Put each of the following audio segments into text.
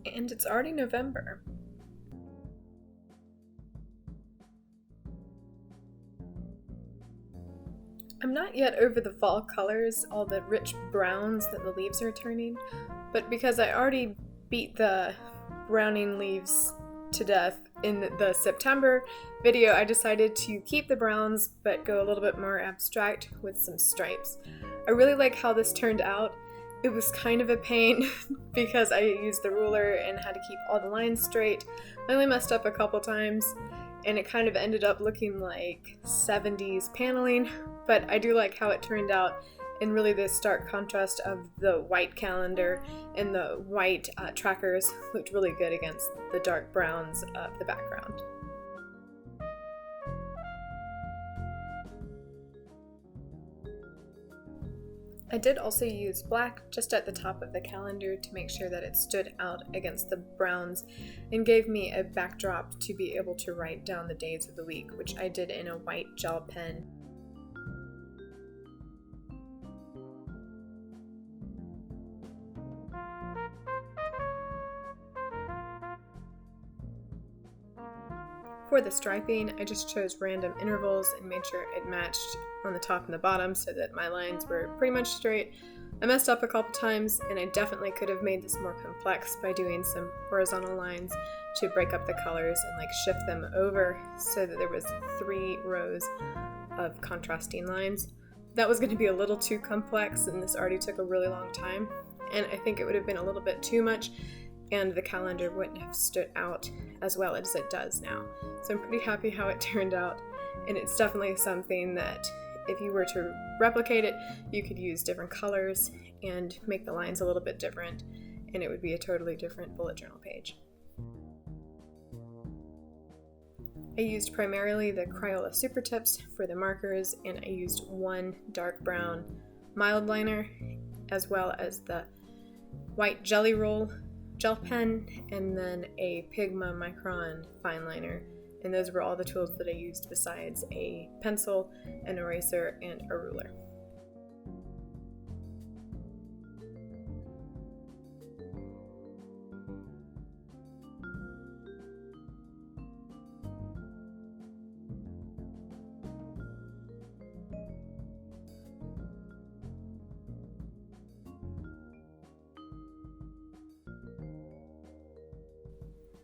And it's already November. I'm not yet over the fall colors, all the rich browns that the leaves are turning, but because I already beat the browning leaves to death in the September video, I decided to keep the browns but go a little bit more abstract with some stripes. I really like how this turned out. It was kind of a pain because I used the ruler and had to keep all the lines straight. I only messed up a couple times and it kind of ended up looking like 70s paneling, but I do like how it turned out, and really the stark contrast of the white calendar and the white trackers looked really good against the dark browns of the background. I did also use black just at the top of the calendar to make sure that it stood out against the browns and gave me a backdrop to be able to write down the days of the week, which I did in a white gel pen. For the striping, I just chose random intervals and made sure it matched on the top and the bottom so that my lines were pretty much straight. I messed up a couple times, and I definitely could have made this more complex by doing some horizontal lines to break up the colors and shift them over so that there was 3 rows of contrasting lines. That was going to be a little too complex, and this already took a really long time, and I think it would have been a little bit too much, and the calendar wouldn't have stood out as well as it does now. So I'm pretty happy how it turned out, and it's definitely something that if you were to replicate it, you could use different colors and make the lines a little bit different, and it would be a totally different bullet journal page. I used primarily the Crayola Supertips for the markers, and I used one dark brown Mildliner as well as the white Jelly Roll gel pen, and then a Pigma Micron Fineliner, and those were all the tools that I used besides a pencil, an eraser, and a ruler.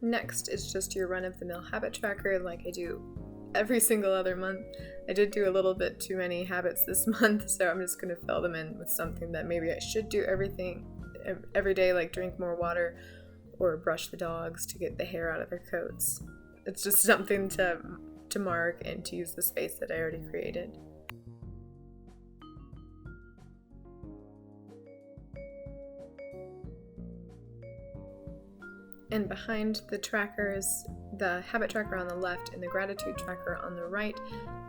Next is just your run-of-the-mill habit tracker like I do every single other month. I did do a little bit too many habits this month, so I'm just going to fill them in with something that maybe I should do every day, like drink more water or brush the dogs to get the hair out of their coats. It's just something to mark and to use the space that I already created. And behind the trackers, the habit tracker on the left and the gratitude tracker on the right,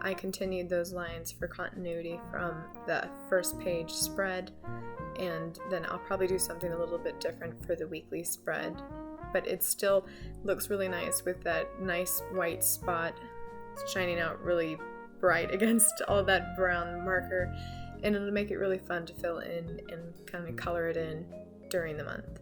I continued those lines for continuity from the first page spread, and then I'll probably do something a little bit different for the weekly spread. But it still looks really nice with that nice white spot shining out really bright against all that brown marker, and it'll make it really fun to fill in and kind of color it in during the month.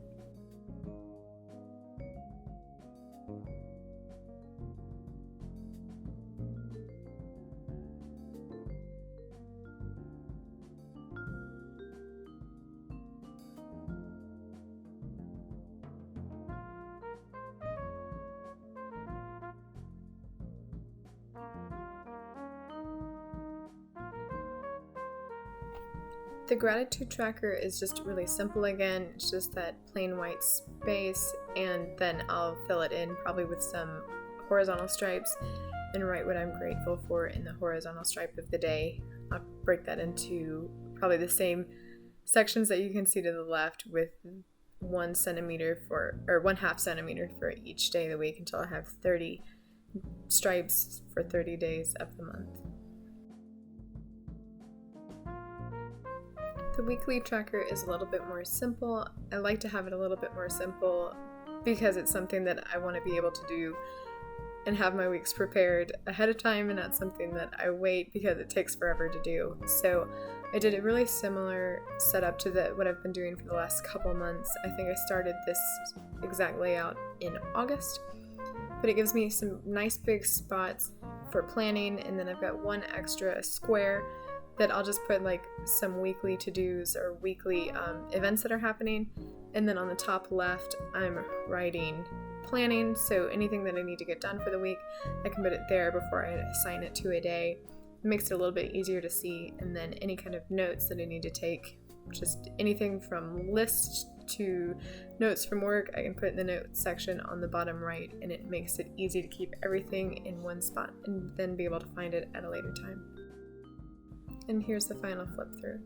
The gratitude tracker is just really simple again. It's just that plain white space, and then I'll fill it in probably with some horizontal stripes and write what I'm grateful for in the horizontal stripe of the day. I'll break that into probably the same sections that you can see to the left with 1 centimeter for, or 1/2 centimeter for each day of the week until I have 30 stripes for 30 days of the month. The weekly tracker is a little bit more simple. I like to have it a little bit more simple because it's something that I want to be able to do and have my weeks prepared ahead of time and not something that I wait because it takes forever to do. So I did a really similar setup to what I've been doing for the last couple months. I think I started this exact layout in August, but it gives me some nice big spots for planning, and then I've got one extra square that I'll just put like some weekly to-dos or weekly events that are happening. And then on the top left, I'm writing planning, so anything that I need to get done for the week, I can put it there before I assign it to a day. It makes it a little bit easier to see. And then any kind of notes that I need to take, just anything from lists to notes from work, I can put in the notes section on the bottom right, and it makes it easy to keep everything in one spot and then be able to find it at a later time. And here's the final flip through.